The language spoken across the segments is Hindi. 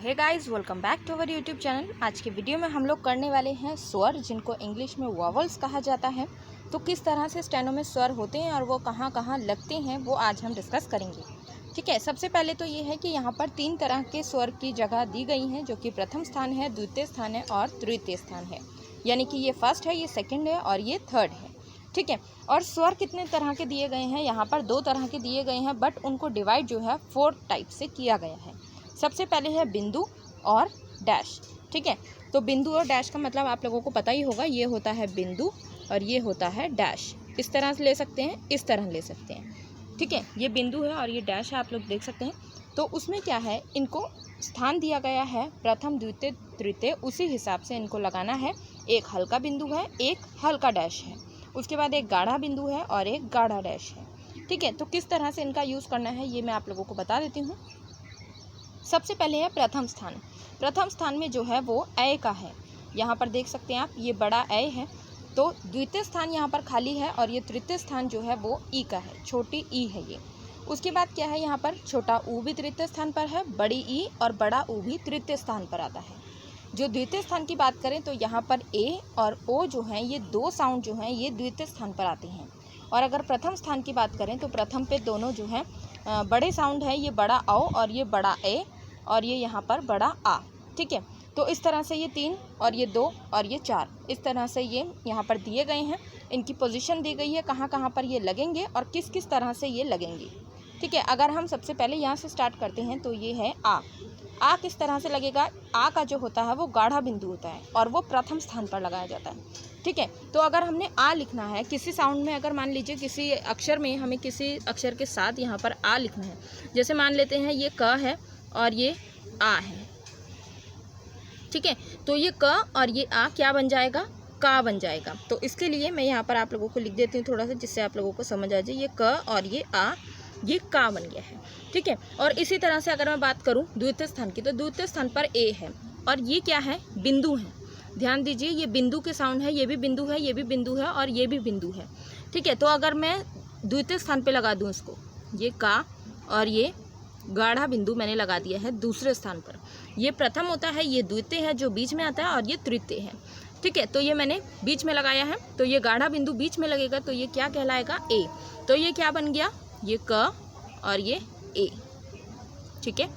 Hey guys, welcome back to our YouTube channel. आज के वीडियो में हम लोग करने वाले हैं स्वर, जिनको इंग्लिश में वॉवल्स कहा जाता है। तो किस तरह से स्टेनो में स्वर होते हैं और वो कहाँ कहाँ लगते हैं वो आज हम डिस्कस करेंगे। ठीक है, सबसे पहले तो ये है कि यहाँ पर 3 तरह के स्वर की जगह दी गई हैं, जो कि प्रथम स्थान है, द्वितीय स्थान है और तृतीय स्थान है। यानी कि ये फर्स्ट है, ये सेकेंड है और ये थर्ड है। ठीक है, और स्वर कितने तरह के दिए गए हैं? यहाँ पर 2 तरह के दिए गए हैं, बट उनको डिवाइड जो है 4 टाइप से किया गया है। सबसे पहले है बिंदु और डैश। ठीक है, तो बिंदु और डैश का मतलब आप लोगों को पता ही होगा, ये होता है बिंदु और ये होता है डैश। इस तरह से ले सकते हैं, इस तरह ले सकते हैं। ठीक है, ये बिंदु है और ये डैश है, आप लोग देख सकते हैं। तो उसमें क्या है, इनको स्थान दिया गया है प्रथम, द्वितीय, तृतीय, उसी हिसाब से इनको लगाना है। एक हल्का बिंदु है, एक हल्का डैश है, उसके बाद एक गाढ़ा बिंदु है और एक गाढ़ा डैश है। ठीक है, तो किस तरह से इनका यूज़ करना है ये मैं आप लोगों को बता देती हूँ। सबसे पहले है प्रथम स्थान। प्रथम स्थान में जो है वो ए का है, यहाँ पर देख सकते हैं आप, ये बड़ा ए है। तो द्वितीय स्थान यहाँ पर खाली है और ये तृतीय स्थान जो है वो ई का है, छोटी ई है ये। उसके बाद क्या है, यहाँ पर छोटा ऊ भी तृतीय स्थान पर है, बड़ी ई और बड़ा ऊ भी तृतीय स्थान पर आता है। जो द्वितीय स्थान की बात करें तो यहाँ पर ए और ओ जो हैं, ये 2 साउंड जो हैं ये द्वितीय स्थान पर आते हैं। और अगर प्रथम स्थान की बात करें तो प्रथम पे दोनों जो हैं बड़े साउंड है, ये बड़ा औ और ये बड़ा ए और ये यहाँ पर बड़ा आ। ठीक है, तो इस तरह से ये 3 और ये 2 और ये 4 इस तरह से ये यहाँ पर दिए गए हैं। इनकी पोजीशन दी गई है, कहाँ कहाँ पर ये लगेंगे और किस किस तरह से ये लगेंगे। ठीक है, अगर हम सबसे पहले यहाँ से स्टार्ट करते हैं तो ये है आ। आ किस तरह से लगेगा? आ का जो होता है वो गाढ़ा बिंदु होता है और वो प्रथम स्थान पर लगाया जाता है। ठीक है, तो अगर हमने आ लिखना है किसी साउंड में, अगर मान लीजिए किसी अक्षर में हमें किसी अक्षर के साथ यहाँ पर आ लिखना है, जैसे मान लेते हैं ये क है और ये आ है। ठीक है, तो ये क और ये आ क्या बन जाएगा? का बन जाएगा। तो इसके लिए मैं यहाँ पर आप लोगों को लिख देती हूँ थोड़ा सा, जिससे आप लोगों को समझ आ जाए। ये क और ये आ, ये का बन गया है। ठीक है, और इसी तरह से अगर मैं बात करूँ द्वितीय स्थान की, तो द्वितीय स्थान पर ए है और ये क्या है? बिंदु है। ध्यान दीजिए, ये बिंदु के साउंड है, ये भी बिंदु है, ये भी बिंदु है और ये भी बिंदु है। ठीक है, तो अगर मैं द्वितीय स्थान पे लगा दूँ इसको, ये का और ये गाढ़ा बिंदु मैंने लगा दिया है दूसरे स्थान पर। ये प्रथम होता है, ये द्वितीय है जो बीच में आता है और ये तृतीय है। ठीक है, तो ये मैंने बीच में लगाया है, तो ये गाढ़ा बिंदु बीच में लगेगा, तो ये क्या कहलाएगा? ए। तो ये क्या बन गया? ये क और ये ए। ठीक है,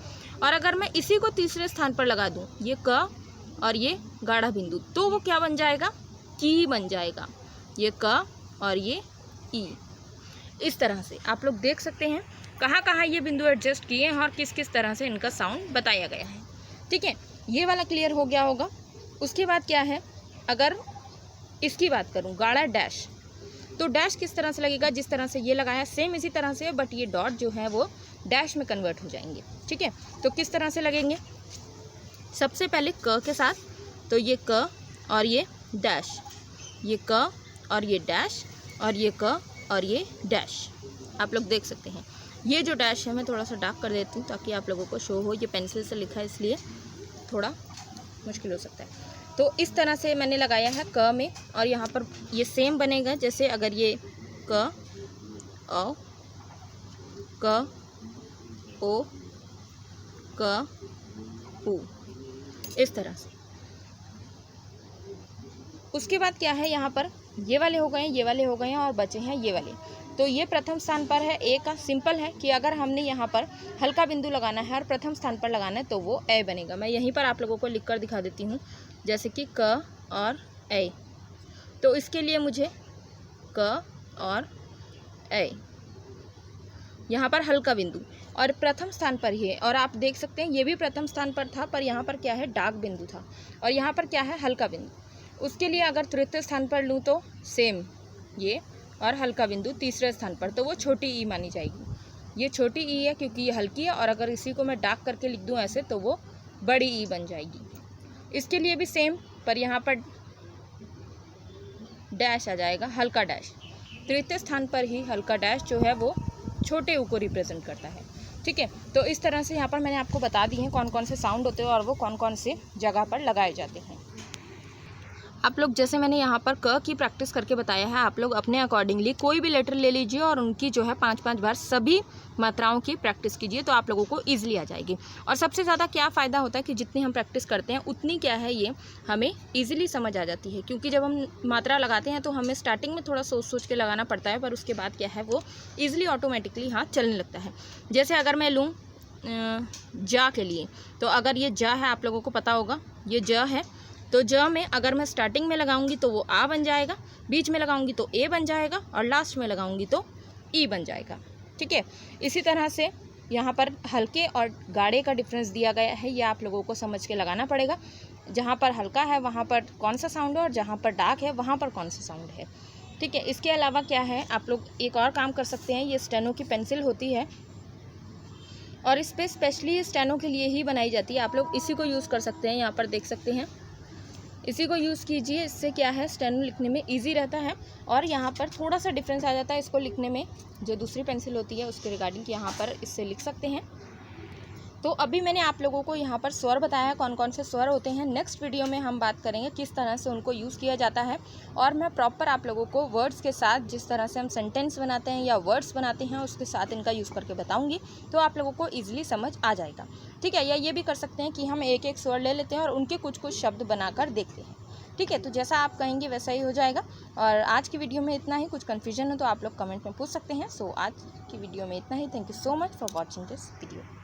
और अगर मैं इसी को तीसरे स्थान पर लगा दूं, ये क और ये गाढ़ा बिंदु, तो वो क्या बन जाएगा? की बन जाएगा। ये क और ये ई। इस तरह से आप लोग देख सकते हैं कहाँ कहाँ ये बिंदु एडजस्ट किए हैं और किस किस तरह से इनका साउंड बताया गया है। ठीक है, ये वाला क्लियर हो गया होगा। उसके बाद क्या है, अगर इसकी बात करूँ गाढ़ा डैश, तो डैश किस तरह से लगेगा? जिस तरह से ये लगाया सेम इसी तरह से, बट ये डॉट जो है वो डैश में कन्वर्ट हो जाएंगे। ठीक है, तो किस तरह से लगेंगे? सबसे पहले क के साथ, तो ये क और ये डैश, ये क और ये डैश और ये क और ये डैश। आप लोग देख सकते हैं, ये जो डैश है मैं थोड़ा सा डार्क कर देती हूँ ताकि आप लोगों को शो हो। ये पेंसिल से लिखा है इसलिए थोड़ा मुश्किल हो सकता है। तो इस तरह से मैंने लगाया है क में, और यहाँ पर ये सेम बनेगा जैसे अगर ये क, औ, क, ओ, क, ऊ, इस तरह से। उसके बाद क्या है, यहाँ पर ये वाले हो गए, ये वाले हो गए हैं और बचे हैं ये वाले। तो ये प्रथम स्थान पर है ए का। सिंपल है कि अगर हमने यहाँ पर हल्का बिंदु लगाना है और प्रथम स्थान पर लगाना है तो वो ए बनेगा। मैं यहीं पर आप लोगों को लिख कर दिखा देती हूँ, जैसे कि क और ए। तो इसके लिए मुझे क और ए, यहाँ पर हल्का बिंदु और प्रथम स्थान पर ही है। और आप देख सकते हैं ये भी प्रथम स्थान पर था, पर यहाँ पर क्या है, डार्क बिंदु था, और यहाँ पर क्या है, हल्का बिंदु। उसके लिए अगर तृतीय स्थान पर लूँ तो सेम ये और हल्का बिंदु तीसरे स्थान पर, तो वो छोटी ई मानी जाएगी। ये छोटी ई है क्योंकि ये हल्की है, और अगर इसी को मैं डार्क करके लिख दूँ ऐसे तो वो बड़ी ई बन जाएगी। इसके लिए भी सेम, पर यहाँ पर डैश आ जाएगा, हल्का डैश। तृतीय स्थान पर ही हल्का डैश जो है वो छोटे ऊ को रिप्रेजेंट करता है। ठीक है, तो इस तरह से यहाँ पर मैंने आपको बता दी हैं कौन कौन से साउंड होते हैं और वो कौन कौन से जगह पर लगाए जाते हैं। आप लोग जैसे मैंने यहाँ पर क की प्रैक्टिस करके बताया है, आप लोग अपने अकॉर्डिंगली कोई भी लेटर ले लीजिए और उनकी जो है 5-5 बार सभी मात्राओं की प्रैक्टिस कीजिए, तो आप लोगों को ईजिली आ जाएगी। और सबसे ज़्यादा क्या फ़ायदा होता है कि जितनी हम प्रैक्टिस करते हैं उतनी क्या है ये हमें ईजिली समझ आ जाती है, क्योंकि जब हम मात्रा लगाते हैं तो हमें स्टार्टिंग में थोड़ा सोच सोच के लगाना पड़ता है, पर उसके बाद क्या है वो ईजिली ऑटोमेटिकली हाथ चलने लगता है। जैसे अगर मैं लूँ जा के लिए, तो अगर ये जा है, आप लोगों को पता होगा ये ज है, तो ज में अगर मैं स्टार्टिंग में लगाऊंगी तो वो आ बन जाएगा, बीच में लगाऊंगी तो ए बन जाएगा और लास्ट में लगाऊंगी तो ई बन जाएगा। ठीक है, इसी तरह से यहाँ पर हल्के और गाढ़े का डिफरेंस दिया गया है, ये आप लोगों को समझ के लगाना पड़ेगा। जहाँ पर हल्का है वहाँ पर कौन सा साउंड है और जहाँ पर डार्क है वहाँ पर कौन सा साउंड है। ठीक है, इसके अलावा क्या है, आप लोग एक और काम कर सकते हैं, ये स्टेनो की पेंसिल होती है और इस पर स्पेशली स्टेनो के लिए ही बनाई जाती है। आप लोग इसी को यूज़ कर सकते हैं, यहाँ पर देख सकते हैं, इसी को यूज़ कीजिए। इससे क्या है स्टेनो लिखने में इजी रहता है और यहाँ पर थोड़ा सा डिफरेंस आ जाता है इसको लिखने में, जो दूसरी पेंसिल होती है उसके रिगार्डिंग यहाँ पर इससे लिख सकते हैं। तो अभी मैंने आप लोगों को यहाँ पर स्वर बताया कौन कौन से स्वर होते हैं। नेक्स्ट वीडियो में हम बात करेंगे किस तरह से उनको यूज़ किया जाता है, और मैं प्रॉपर आप लोगों को वर्ड्स के साथ, जिस तरह से हम सेंटेंस बनाते हैं या वर्ड्स बनाते हैं उसके साथ इनका यूज़ करके बताऊँगी, तो आप लोगों को ईजिली समझ आ जाएगा। ठीक है, या ये भी कर सकते हैं कि हम एक एक स्वर ले लेते हैं और उनके कुछ कुछ शब्द बनाकर देखते हैं। ठीक है, तो जैसा आप कहेंगे वैसा ही हो जाएगा। और आज की वीडियो में इतना ही, कुछ कन्फ्यूजन हो तो आप लोग कमेंट में पूछ सकते हैं। सो आज की वीडियो में इतना ही। Thank you so much for watching this video.